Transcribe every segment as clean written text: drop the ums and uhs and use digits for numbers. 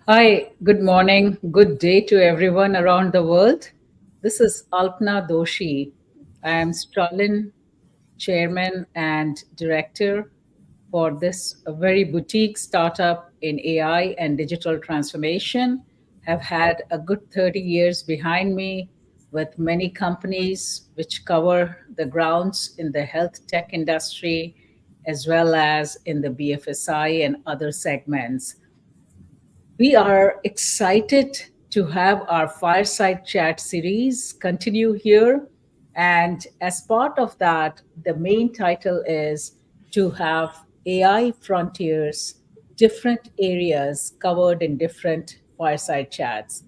Hi, good morning, good day to everyone around the world. This is Alpna Doshi. I am Stralynn Chairman and Director for this very boutique startup in AI and digital transformation. Have had a good 30 years behind me with many companies which cover the grounds in the health tech industry as well as in the BFSI and other segments. We are excited to have our Fireside Chat series continue here. And as part of that, the main title is to have AI frontiers, different areas covered in different Fireside Chats.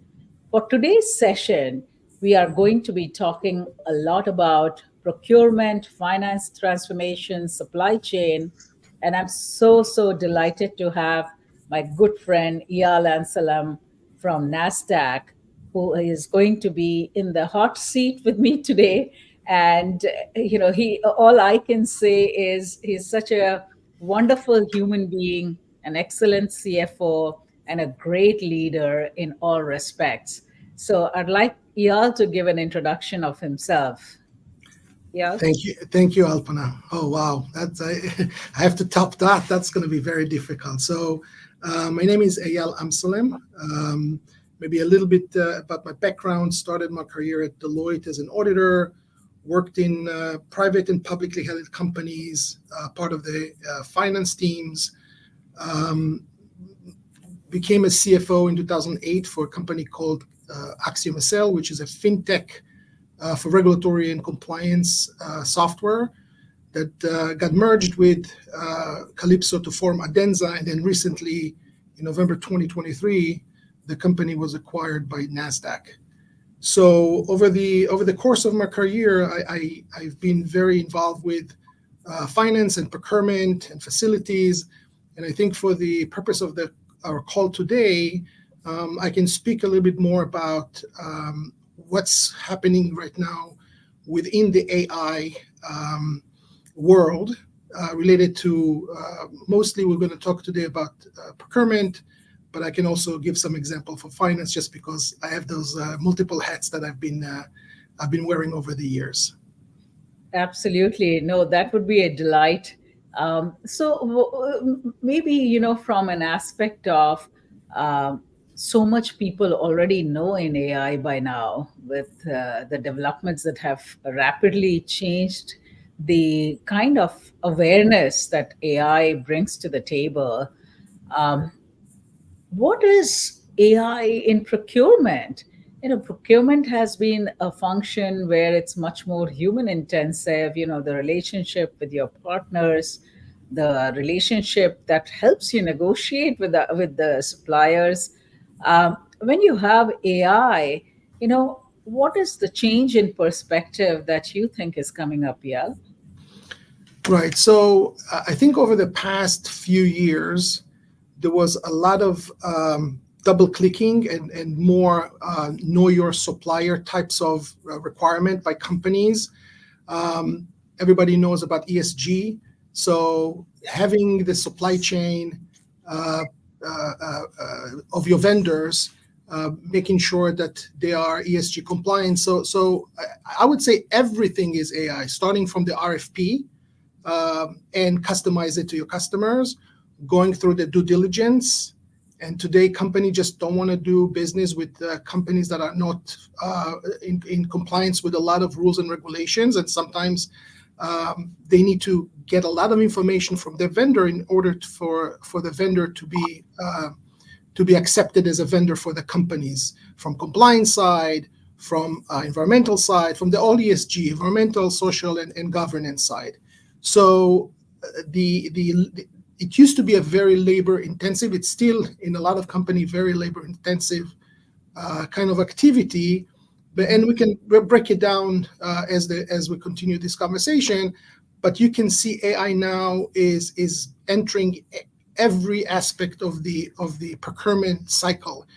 For today's session, we are going to be talking a lot about procurement, finance transformation, supply chain, and I'm so delighted to have my good friend Eyal Asher from Nasdaq, who is going to be in the hot seat with me today. And he all I can say is he's such a wonderful human being, an excellent CFO, and a great leader in all respects. So I'd like Eyal to give an introduction of himself. Eyal? Thank you, Alpana. Oh wow, that's I have to top that. That's going to be very difficult. So, my name is Eyal Amsalem. Maybe a little bit about my background. Started my career at Deloitte as an auditor. Worked in private and publicly held companies, part of the finance teams. Became a CFO in 2008 for a company called Axiom SL, which is a fintech for regulatory and compliance software that got merged with Calypso to form Adenza. And then recently, in November 2023, the company was acquired by Nasdaq. So over the course of my career, I've been very involved with finance and procurement and facilities. And I think for the purpose of our call today, I can speak a little bit more about what's happening right now within the AI world related to mostly we're going to talk today about procurement, but I can also give some example for finance just because I have those multiple hats that I've been wearing over the years. Absolutely. No, that would be a delight. Maybe, from an aspect of so much people already know in AI by now with the developments that have rapidly changed the kind of awareness that AI brings to the table. Um, what is AI in procurement? Procurement has been a function where it's much more human intensive, the relationship with your partners, the relationship that helps you negotiate with the suppliers. When you have AI, what is the change in perspective that you think is coming up, Yal? Right. So I think over the past few years, there was a lot of double clicking and more know your supplier types of requirement by companies. Everybody knows about ESG. So having the supply chain of your vendors, making sure that they are ESG compliant. So I would say everything is AI, starting from the RFP and customize it to your customers, going through the due diligence. And today, companies just don't want to do business with companies that are not in compliance with a lot of rules and regulations. And sometimes they need to get a lot of information from their vendor in order for the vendor to be accepted as a vendor for the companies, from compliance side, from environmental side, from the all ESG, environmental, social, and governance side. So it used to be a very labor intensive. It's still in a lot of companies very labor intensive kind of activity. And we can break it down as we continue this conversation. But you can see AI now is entering every aspect of the procurement cycle,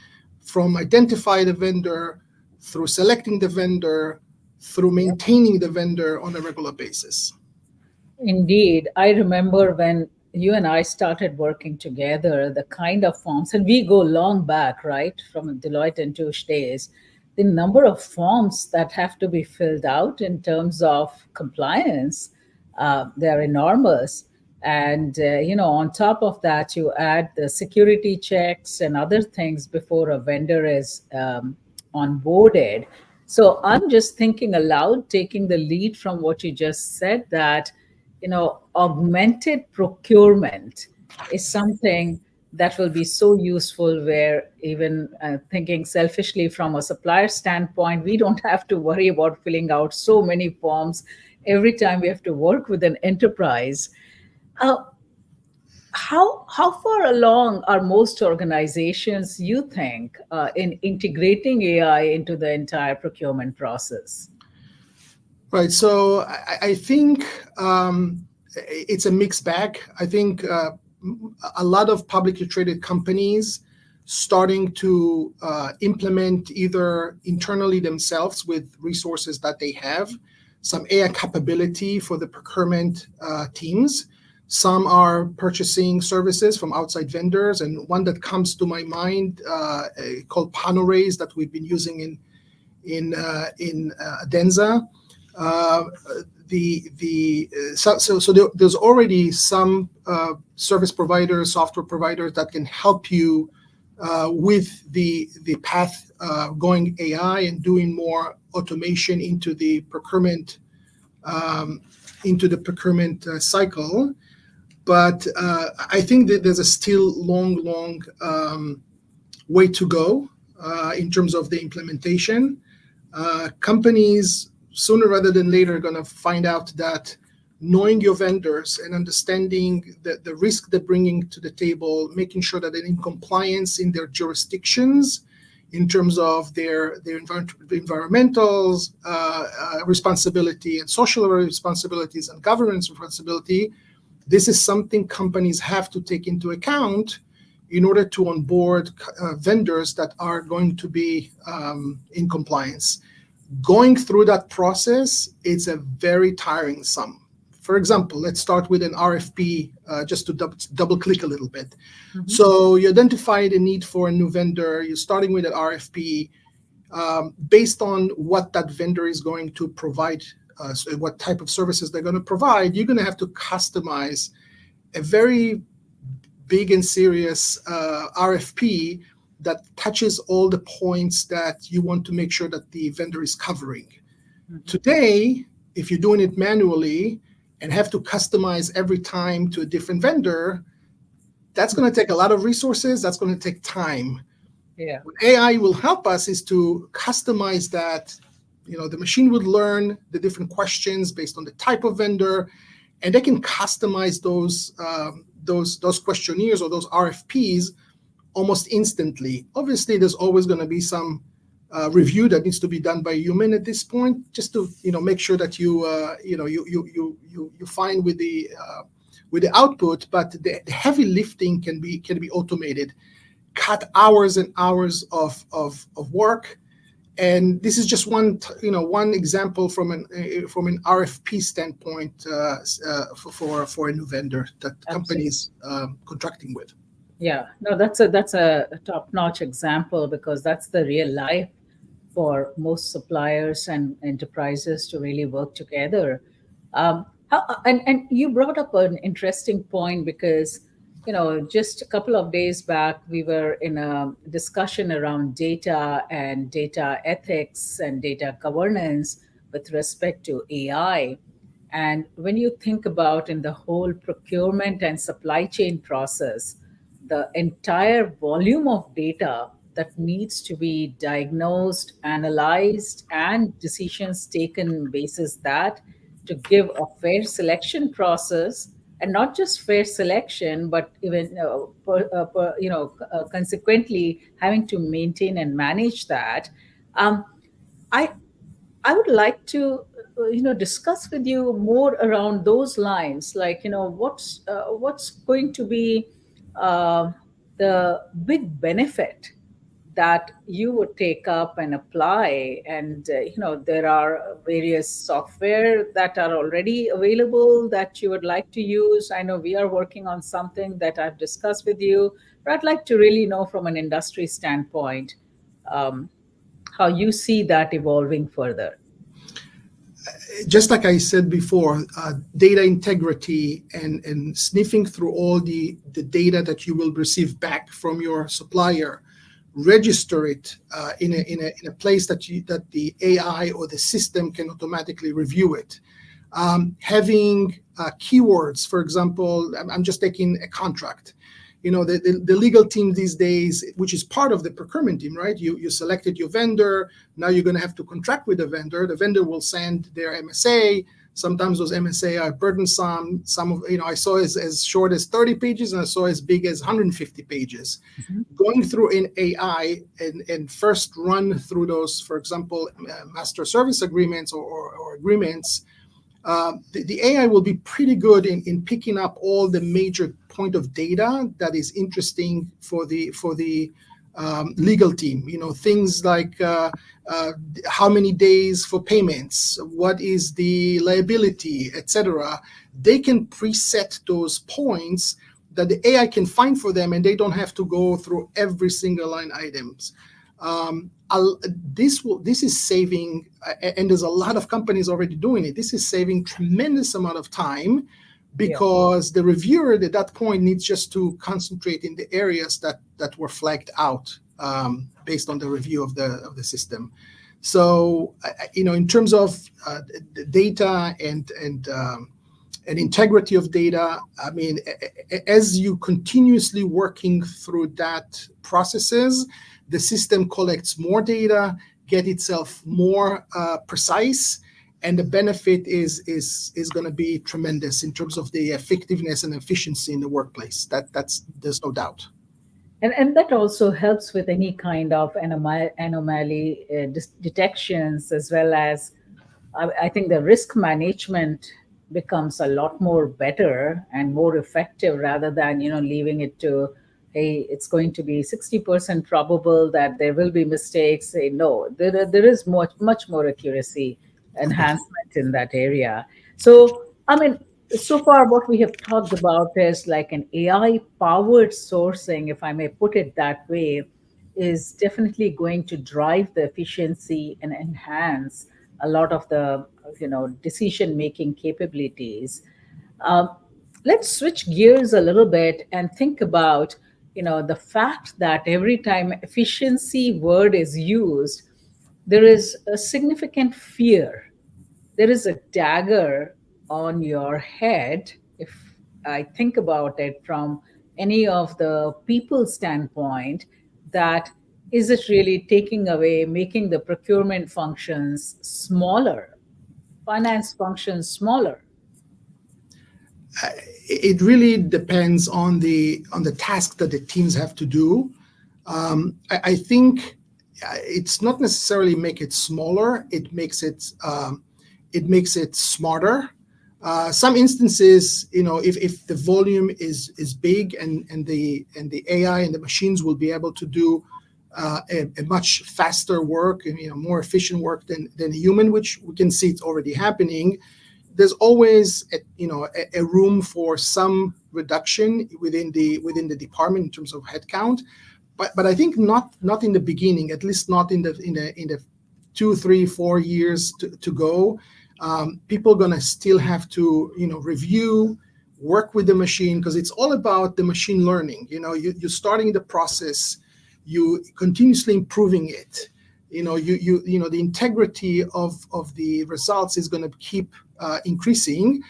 from identify the vendor, through selecting the vendor, through maintaining the vendor on a regular basis. Indeed. I remember when you and I started working together, the kind of forms, and we go long back, right, from Deloitte and Touche days, the number of forms that have to be filled out in terms of compliance, they're enormous. And, on top of that, you add the security checks and other things before a vendor is onboarded. So I'm just thinking aloud, taking the lead from what you just said, that augmented procurement is something that will be so useful, where even thinking selfishly from a supplier standpoint, we don't have to worry about filling out so many forms every time we have to work with an enterprise. uh, how far along are most organizations, you think, in integrating AI into the entire procurement process? Right. So I think it's a mixed bag. I think a lot of publicly traded companies starting to implement either internally themselves with resources that they have, some AI capability for the procurement teams. Some are purchasing services from outside vendors, and one that comes to my mind called Panorays that we've been using in Adenza. Uh, there's already some service providers, software providers that can help you with the path going AI and doing more automation into the procurement cycle. But I think that there's a still long way to go in terms of the implementation. Companies sooner rather than later are going to find out that knowing your vendors and understanding the risk they're bringing to the table, making sure that they're in compliance in their jurisdictions in terms of their environmental responsibility and social responsibilities and governance responsibility. This is something companies have to take into account in order to onboard vendors that are going to be in compliance. Going through that process, it's a very tiring sum. For example, let's start with an RFP, just to double click a little bit. Mm-hmm. So you identify the need for a new vendor, you're starting with an RFP. Based on what that vendor is going to provide, so what type of services they're going to provide, you're going to have to customize a very big and serious RFP that touches all the points that you want to make sure that the vendor is covering. Mm-hmm. Today, if you're doing it manually and have to customize every time to a different vendor, that's going to take a lot of resources. That's going to take time. Yeah. What AI will help us is to customize that. The machine would learn the different questions based on the type of vendor, and they can customize those questionnaires or those RFPs almost instantly. Obviously, there's always going to be some review that needs to be done by a human at this point, just to make sure that you find with the output. But the heavy lifting can be automated, cut hours and hours of work. And this is just one example from an RFP standpoint for a new vendor that the company is contracting with. Yeah, no, that's a top-notch example, because that's the real life for most suppliers and enterprises to really work together. And you brought up an interesting point, because just a couple of days back we were in a discussion around data and data ethics and data governance with respect to AI. And when you think about in the whole procurement and supply chain process, the entire volume of data that needs to be diagnosed, analyzed, and decisions taken basis that, to give a fair selection process, and not just fair selection, but even consequently having to maintain and manage that. Um, I I would like to, discuss with you more around those lines. Like, what's going to be uh, the big benefit that you would take up and apply? And there are various software that are already available that you would like to use. I know we are working on something that I've discussed with you, but I'd like to really know from an industry standpoint, um, how you see that evolving further. Just like I said before, data integrity and sniffing through all the data that you will receive back from your supplier, register it in a place that the AI or the system can automatically review it. Having keywords, for example, I'm just taking a contract. The legal team these days, which is part of the procurement team, right? You selected your vendor. Now you're going to have to contract with the vendor. The vendor will send their MSA. Sometimes those MSA are burdensome. Some of, I saw as short as 30 pages, and I saw as big as 150 pages. Mm-hmm. Going through in AI and first run through those, for example, master service agreements or agreements, the AI will be pretty good in picking up all the major point of data that is interesting for the legal team. Things like how many days for payments, what is the liability, etc. They can preset those points that the AI can find for them, and they don't have to go through every single line items. This is saving, and there's a lot of companies already doing it. This is saving tremendous amount of time, because the reviewer at that point needs just to concentrate in the areas that were flagged out based on the review of the system. So, in terms of the data and integrity of data, I mean, as you continuously working through that processes, the system collects more data, get itself more precise, and the benefit is going to be tremendous in terms of the effectiveness and efficiency in the workplace. There's no doubt. And that also helps with any kind of anomaly detections, as well as I think the risk management becomes a lot more better and more effective, rather than leaving it to, hey, it's going to be 60% probable that there will be mistakes. Say no, there is much more accuracy enhancement in that area. So I mean, so far what we have talked about is like an AI powered sourcing, if I may put it that way, is definitely going to drive the efficiency and enhance a lot of the decision making capabilities. um, let's switch gears a little bit and think about the fact that every time efficiency word is used, there is a significant fear. There is a dagger on your head, if I think about it from any of the people standpoint, that is it really taking away, making the procurement functions smaller, finance functions smaller? It really depends on the task that the teams have to do. I think it's not necessarily make it smaller. It makes it smarter. Some instances, if the volume is big and the AI and the machines will be able to do a much faster work and more efficient work than a human, which we can see it's already happening. There's always a room for some reduction within the department in terms of headcount, but I think not in the beginning, at least not in the 2, 3, 4 years to go. People are gonna still have to review, work with the machine, because it's all about the machine learning. You're starting the process, you continuously improving it. The integrity of the results is going to keep increasing.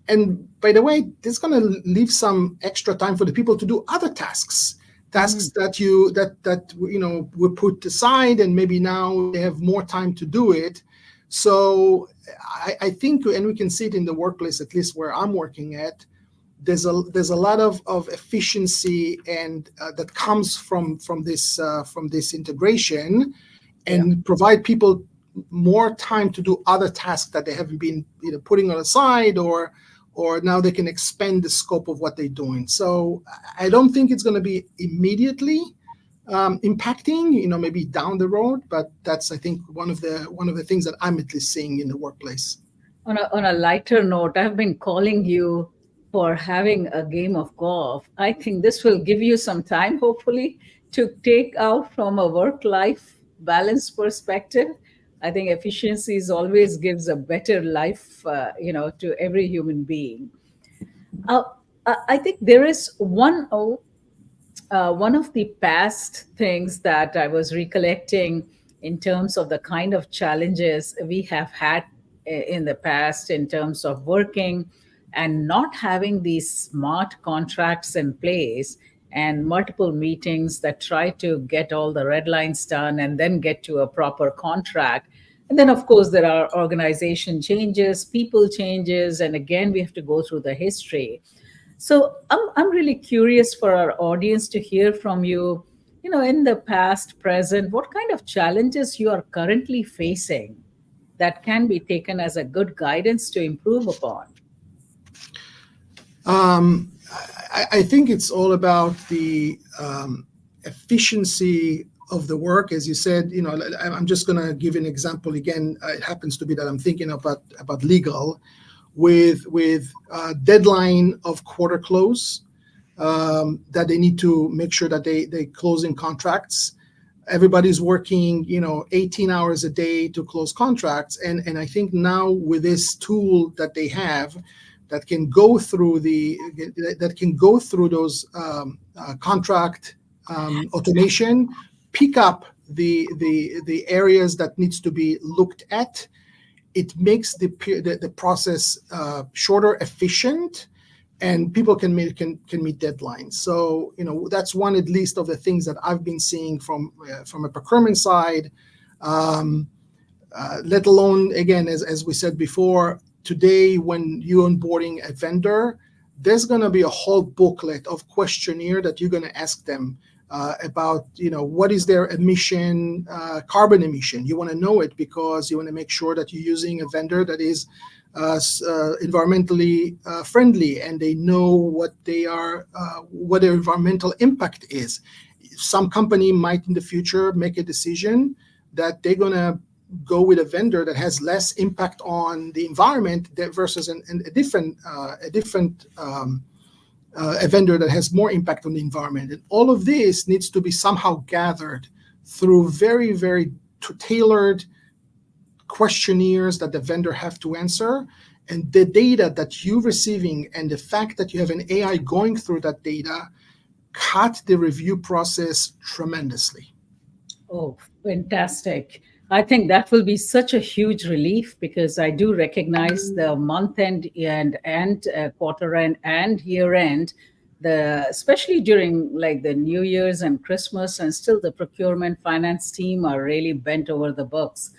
And by the way, this is going to leave some extra time for the people to do other tasks that were put aside, and maybe now they have more time to do it. So I think, and we can see it in the workplace, at least where I'm working at, there's a lot of efficiency and that comes from this integration, and provide people more time to do other tasks that they haven't been either putting on the side, or now they can expand the scope of what they're doing. So I don't think it's going to be immediately, impacting, maybe down the road, but that's, I think, one of the things that I'm at least seeing in the workplace. On a lighter note, I've been calling you for having a game of golf. I think this will give you some time, hopefully, to take out from a work-life balance perspective. I think efficiencies always gives a better life, to every human being. Uh, I think there is one of the past things that I was recollecting in terms of the kind of challenges we have had in the past in terms of working and not having these smart contracts in place and multiple meetings that try to get all the red lines done and then get to a proper contract. And then, of course, there are organization changes, people changes, and again, we have to go through the history. So I'm really curious for our audience to hear from you, in the past, present, what kind of challenges you are currently facing that can be taken as a good guidance to improve upon. I think it's all about the efficiency of the work. As you said, I'm just going to give an example again. It happens to be that I'm thinking about legal with deadline of quarter close, that they need to make sure that they closing contracts. Everybody's working 18 hours a day to close contracts, and I think now with this tool that they have that can go through those contract automation, pick up the areas that needs to be looked at. It makes the process shorter, efficient, and people can meet deadlines. So that's one at least of the things that I've been seeing from a procurement side. Let alone, again, as we said before, today when you're onboarding a vendor, there's going to be a whole booklet of questionnaire that you're going to ask them about what is their emission, carbon emission. You want to know it because you want to make sure that you're using a vendor that is environmentally friendly, and they know what their environmental impact is. Some company might in the future make a decision that they're going to go with a vendor that has less impact on the environment versus a different a vendor that has more impact on the environment. And all of this needs to be somehow gathered through very, very tailored questionnaires that the vendor have to answer. And the data that you're receiving and the fact that you have an AI going through that data cut the review process tremendously. Oh, fantastic. I think that will be such a huge relief because I do recognize the month end and quarter end and year end, especially during like the New Year's and Christmas, and still the procurement finance team are really bent over the books.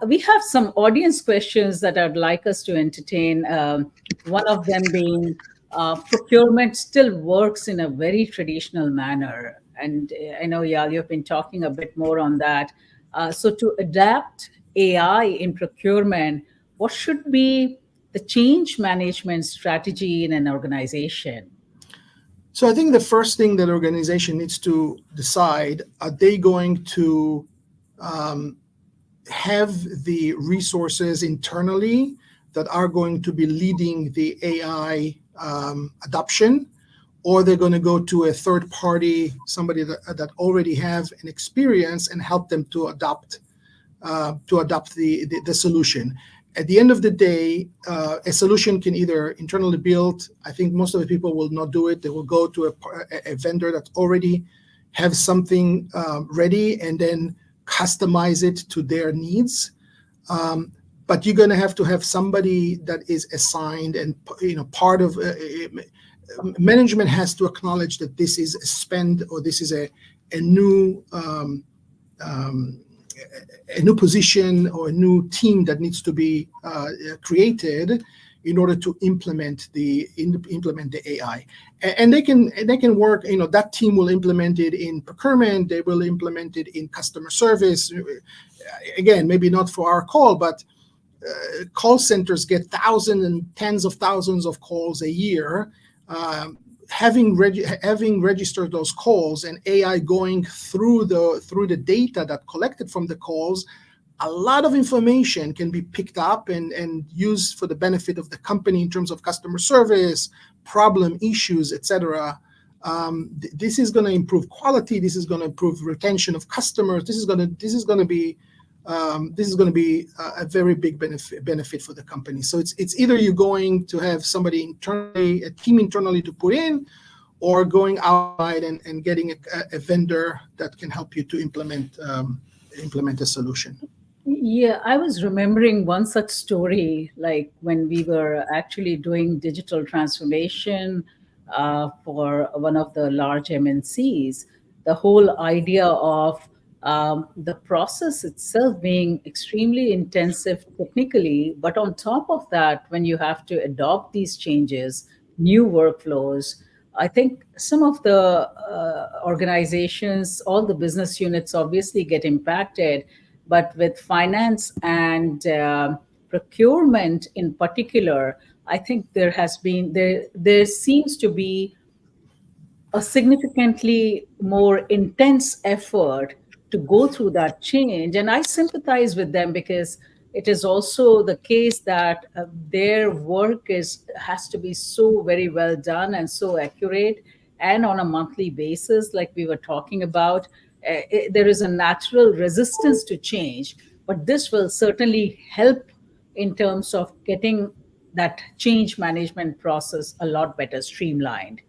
We have some audience questions that I'd like us to entertain. One of them being procurement still works in a very traditional manner. And I know, Eyal, you've been talking a bit more on that. So to adapt AI in procurement, what should be the change management strategy in an organization? So I think the first thing that organization needs to decide, are they going to have the resources internally that are going to be leading the AI adoption, or they're going to go to a third party, somebody that already have an experience, and help them to adopt the solution. At the end of the day, a solution can either internally build. I think most of the people will not do it. They will go to a vendor that already have something ready and then customize it to their needs. But you're going to have somebody that is assigned, and part of management has to acknowledge that this is a spend, or this is a new position or a new team that needs to be created in order to implement the AI. And they can work. That team will implement it in procurement. They will implement it in customer service. Again, maybe not for our call, but call centers get thousands and tens of thousands of calls a year. having registered those calls and AI going through the data that collected from the calls, a lot of information can be picked up and used for the benefit of the company in terms of customer service, problem issues, etc. This is going to improve quality. This is going to improve retention of customers. This is going to be a very big benefit for the company. So it's either you're going to have somebody internally, a team internally to put in, or going outside and getting a vendor that can help you to implement a solution. Yeah, I was remembering one such story, like when we were actually doing digital transformation for one of the large MNCs. The whole idea of the process itself being extremely intensive technically, but on top of that, when you have to adopt these changes, new workflows, I think some of the organizations, all the business units obviously get impacted, but with finance and procurement in particular, I think there seems to be a significantly more intense effort to go through that change. And I sympathize with them because it is also the case that their work has to be so very well done and so accurate, and on a monthly basis, like we were talking about. There is a natural resistance to change, but this will certainly help in terms of getting that change management process a lot better streamlined.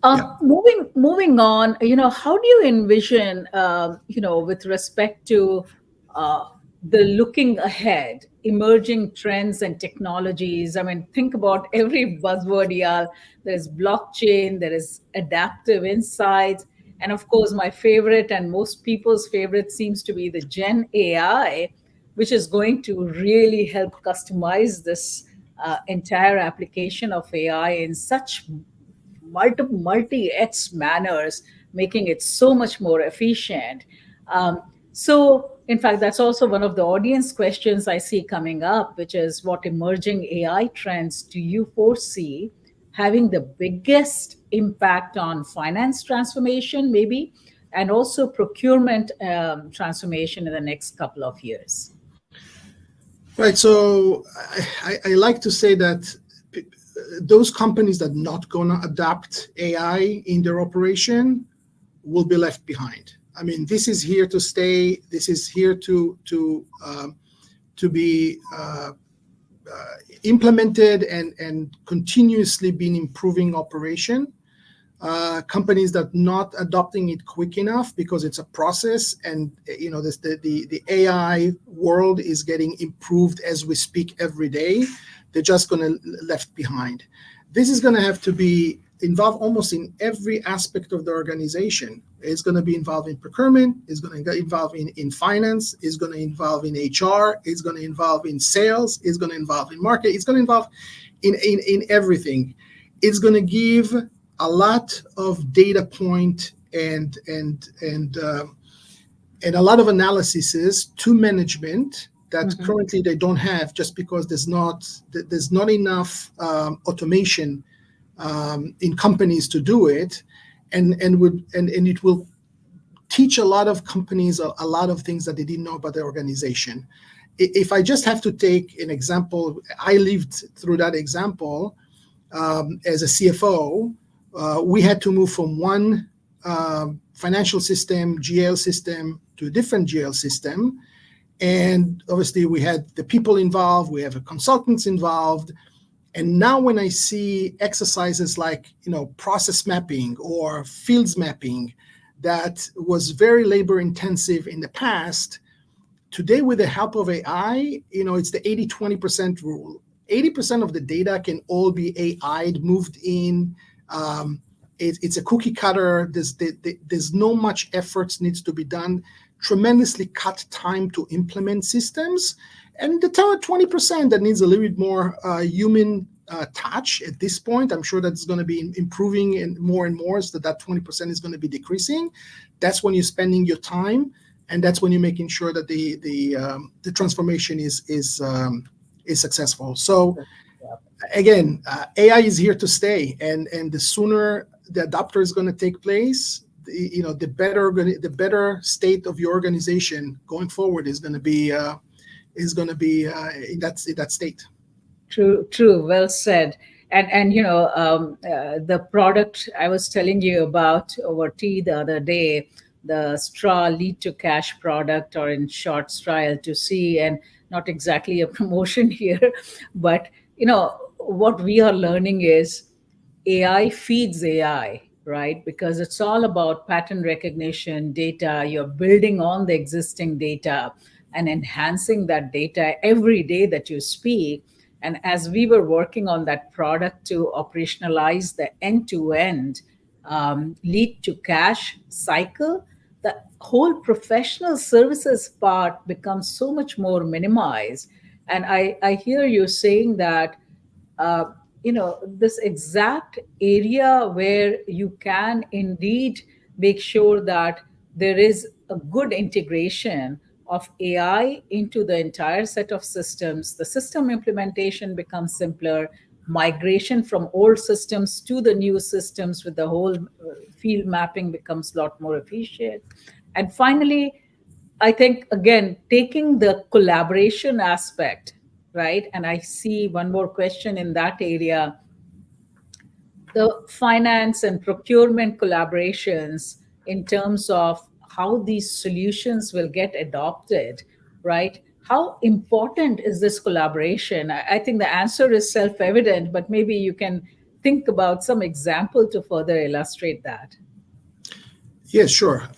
Yeah. Moving on, how do you envision, with respect to uh, the looking ahead, emerging trends and technologies? I mean, think about every buzzword, Eyal. There's blockchain, there is adaptive insights, and of course, my favorite and most people's favorite seems to be the Gen AI, which is going to really help customize this entire application of AI in such multi-x manners, making it so much more efficient. So, in fact, that's also one of the audience questions I see coming up, which is what emerging AI trends do you foresee having the biggest impact on finance transformation, maybe, and also procurement transformation in the next couple of years? Right. So I like to say that those companies that not going to adapt AI in their operation will be left behind. I mean, this is here to stay. This is here to be implemented and continuously being improving operation. Companies that not adopting it quick enough because it's a process, and the AI world is getting improved as we speak every day. They're just going to left behind. This is going to have to be involved almost in every aspect of the organization. It's going to be involved in procurement. It's going to get involved in finance. It's going to involve in HR. It's going to involve in sales. It's going to involve in market. It's going to involve in everything. It's going to give a lot of data point and a lot of analyses to management that currently they don't have, just because there's not enough automation in companies to do it, and it will teach a lot of companies a lot of things that they didn't know about their organization. If I just have to take an example, I lived through that example as a CFO. We had to move from one financial system, GL system, to a different GL system. And obviously we had the people involved, we have consultants involved. And now when I see exercises like, process mapping or fields mapping, that was very labor intensive in the past, today with the help of AI, it's the 80-20% rule. 80% of the data can all be AI'd, moved in. It's a cookie cutter. There's no much effort needs to be done. Tremendously cut time to implement systems, and the 20% that needs a little bit more human touch at this point. I'm sure that's going to be improving and more, so that 20% is going to be decreasing. That's when you're spending your time, and that's when you're making sure that the transformation is successful. So again, AI is here to stay, and the sooner the adopter is going to take place, the better state of your organization going forward is going to be in that state. True, true. Well said. The product I was telling you about over tea the other day, the straw lead to cash product, or in short, Straw to see, and not exactly a promotion here, but what we are learning is AI feeds AI, right? Because it's all about pattern recognition, data. You're building on the existing data and enhancing that data every day that you speak. And as we were working on that product to operationalize the end to end lead to cash cycle, the whole professional services part becomes so much more minimized. And I hear you saying that uh, this exact area where you can indeed make sure that there is a good integration of AI into the entire set of systems. The system implementation becomes simpler, migration from old systems to the new systems with the whole field mapping becomes a lot more efficient. And finally, I think, again, taking the collaboration aspect, right? And I see one more question in that area, the finance and procurement collaborations in terms of how these solutions will get adopted, right? How important is this collaboration? I think the answer is self evident, but maybe you can think about some example to further illustrate that. Yeah, sure.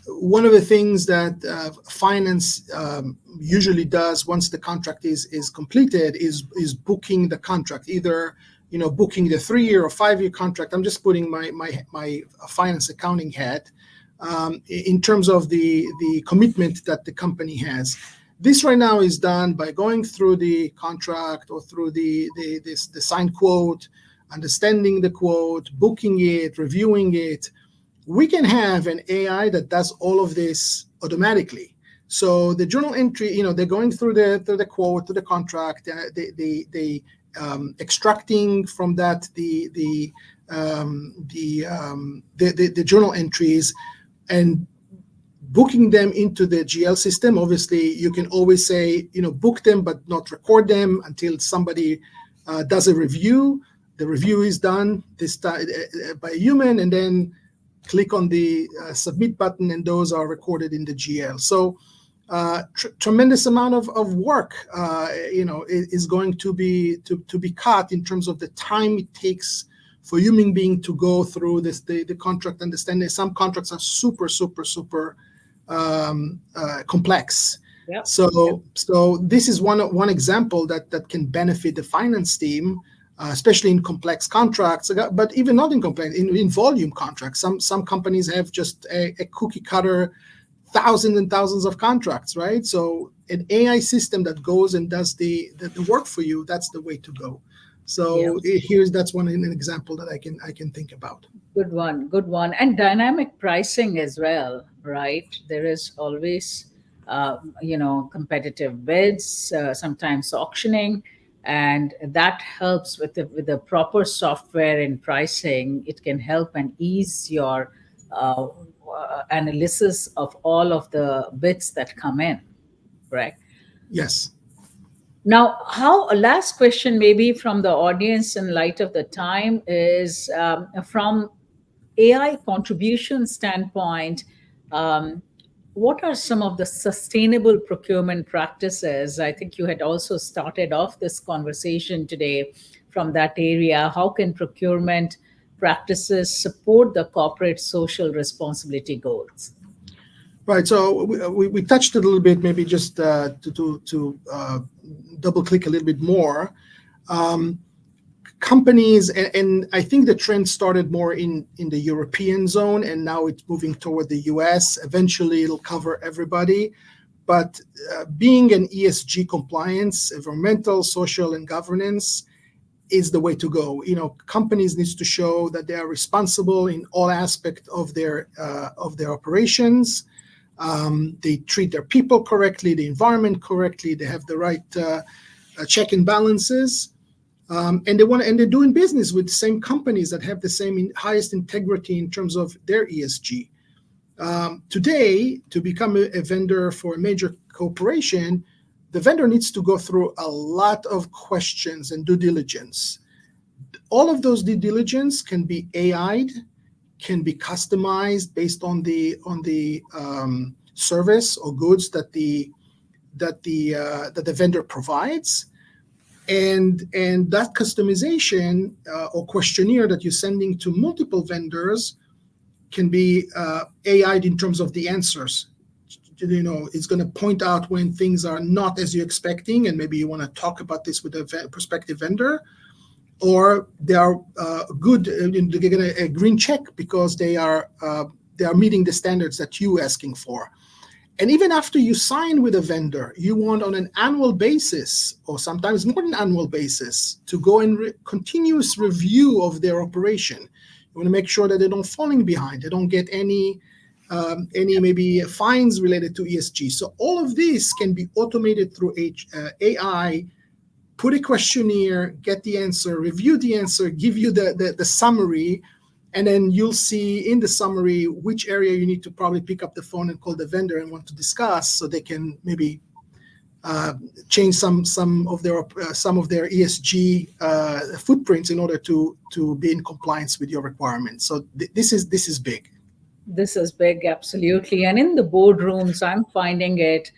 One of the things that finance usually does once the contract is completed is booking the contract, either booking the 3-year or 5-year contract. I'm just putting my finance accounting hat in terms of the commitment that the company has. This right now is done by going through the contract or through the signed quote, understanding the quote, booking it, reviewing it. We can have an AI that does all of this automatically. So the journal entry, they're going through the quote, to the contract, they extracting from that the journal entries and booking them into the GL system. Obviously, you can always say, book them, but not record them until somebody does a review. The review is done this time by a human, and then click on the submit button, and those are recorded in the GL. So tremendous amount of work, is going to be cut in terms of the time it takes for human being to go through the contract understanding. Some contracts are super complex. Yeah. So this is one example that can benefit the finance team, especially in complex contracts, but even not in complex, in volume contracts. Some companies have just a cookie cutter, thousands and thousands of contracts, right? So an AI system that goes and does the work for you, that's the way to go. So that's an example that I can think about. Good one. And dynamic pricing as well, right? There is always, competitive bids, sometimes auctioning, and that helps with the proper software in pricing. It can help and ease your analysis of all of the bids that come in, correct? Yes. Now, last question maybe from the audience in light of the time is from AI contribution standpoint, what are some of the sustainable procurement practices? I think you had also started off this conversation today from that area. How can procurement practices support the corporate social responsibility goals? Right. So we touched it a little bit, maybe just to double click a little bit more. Companies, and I think the trend started more in the European zone, and now it's moving toward the US. Eventually, it'll cover everybody. But being an ESG compliance, environmental, social, and governance is the way to go. Companies needs to show that they are responsible in all aspects of their operations. They treat their people correctly, the environment correctly. They have the right check and balances, and they're doing business with the same companies that have the same highest integrity in terms of their ESG. Today, to become a vendor for a major corporation, the vendor needs to go through a lot of questions and due diligence. All of those due diligence can be AI'd, can be customized based on the service or goods that the vendor provides, and that customization or questionnaire that you're sending to multiple vendors can be AI'd in terms of the answers. It's going to point out when things are not as you're expecting, and maybe you want to talk about this with a prospective vendor, or they are good. They're getting a green check because they are meeting the standards that you're asking for. And even after you sign with a vendor, you want on an annual basis, or sometimes more than annual basis, to go in continuous review of their operation. You want to make sure that they don't falling behind, they don't get any maybe fines related to ESG. So all of this can be automated through AI. Put a questionnaire, get the answer, review the answer, give you the summary, and then you'll see in the summary which area you need to probably pick up the phone and call the vendor and want to discuss, so they can maybe change some of their ESG footprints in order to be in compliance with your requirements. So this is big. This is big, absolutely. And in the boardrooms, I'm finding it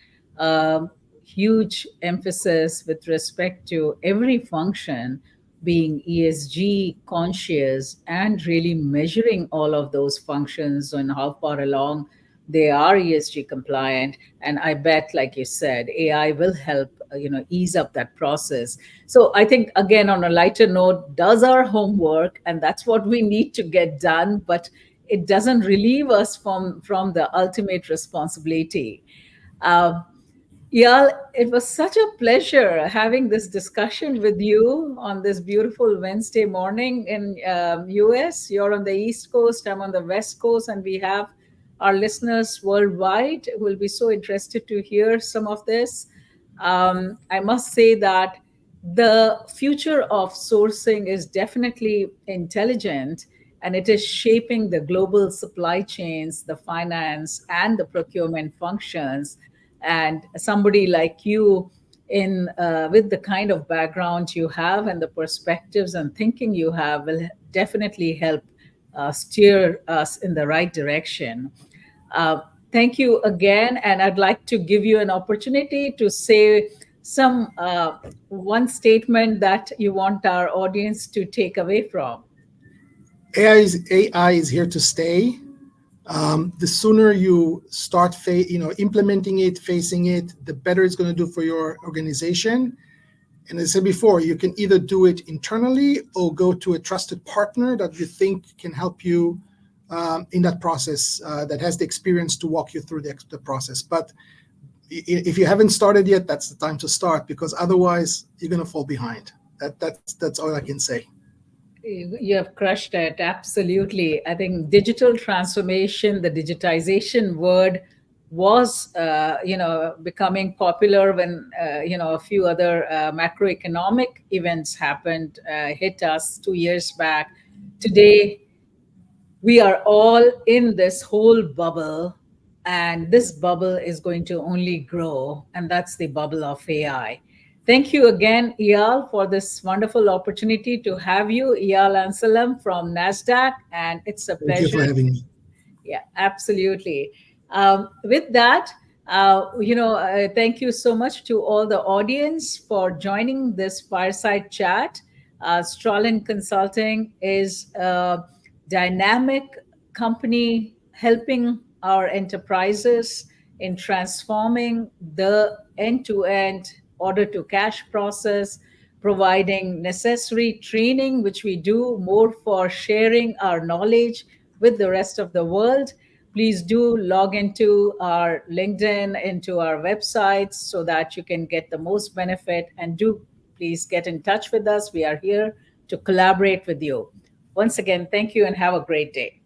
huge emphasis with respect to every function being ESG conscious and really measuring all of those functions and how far along they are ESG compliant. And I bet, like you said, AI will help ease up that process. So I think, again, on a lighter note, does our homework, and that's what we need to get done, but it doesn't relieve us from the ultimate responsibility. Eyal, it was such a pleasure having this discussion with you on this beautiful Wednesday morning in US. You're on the East Coast, I'm on the West Coast, and we have our listeners worldwide who will be so interested to hear some of this. I must say that the future of sourcing is definitely intelligent, and it is shaping the global supply chains, the finance, and the procurement functions. And somebody like you, in with the kind of background you have and the perspectives and thinking you have, will definitely help steer us in the right direction. Uh, Thank you again, and I'd like to give you an opportunity to say some one statement that you want our audience to take away from. AI is here to stay. The sooner you start implementing it, facing it, the better it's going to do for your organization. And as I said before, you can either do it internally or go to a trusted partner that you think can help you in that process, that has the experience to walk you through the process. But if you haven't started yet, that's the time to start, because otherwise you're going to fall behind. That's all I can say. You have crushed it. Absolutely. I think digital transformation, the digitization word was, becoming popular when, a few other macroeconomic events happened, hit us 2 years back. Today, we are all in this whole bubble, and this bubble is going to only grow, and that's the bubble of AI. Thank you again, Eyal, for this wonderful opportunity to have you. Eyal Asher from Nasdaq, and it's a Thank you for pleasure. having me. Yeah, absolutely. With that, thank you so much to all the audience for joining this fireside chat. Stralynn Consulting is a dynamic company helping our enterprises in transforming the end-to-end order to cash process, providing necessary training, which we do more for sharing our knowledge with the rest of the world. Please do log into our LinkedIn, into our websites, so that you can get the most benefit. And do please get in touch with us. We are here to collaborate with you. Once again, thank you and have a great day.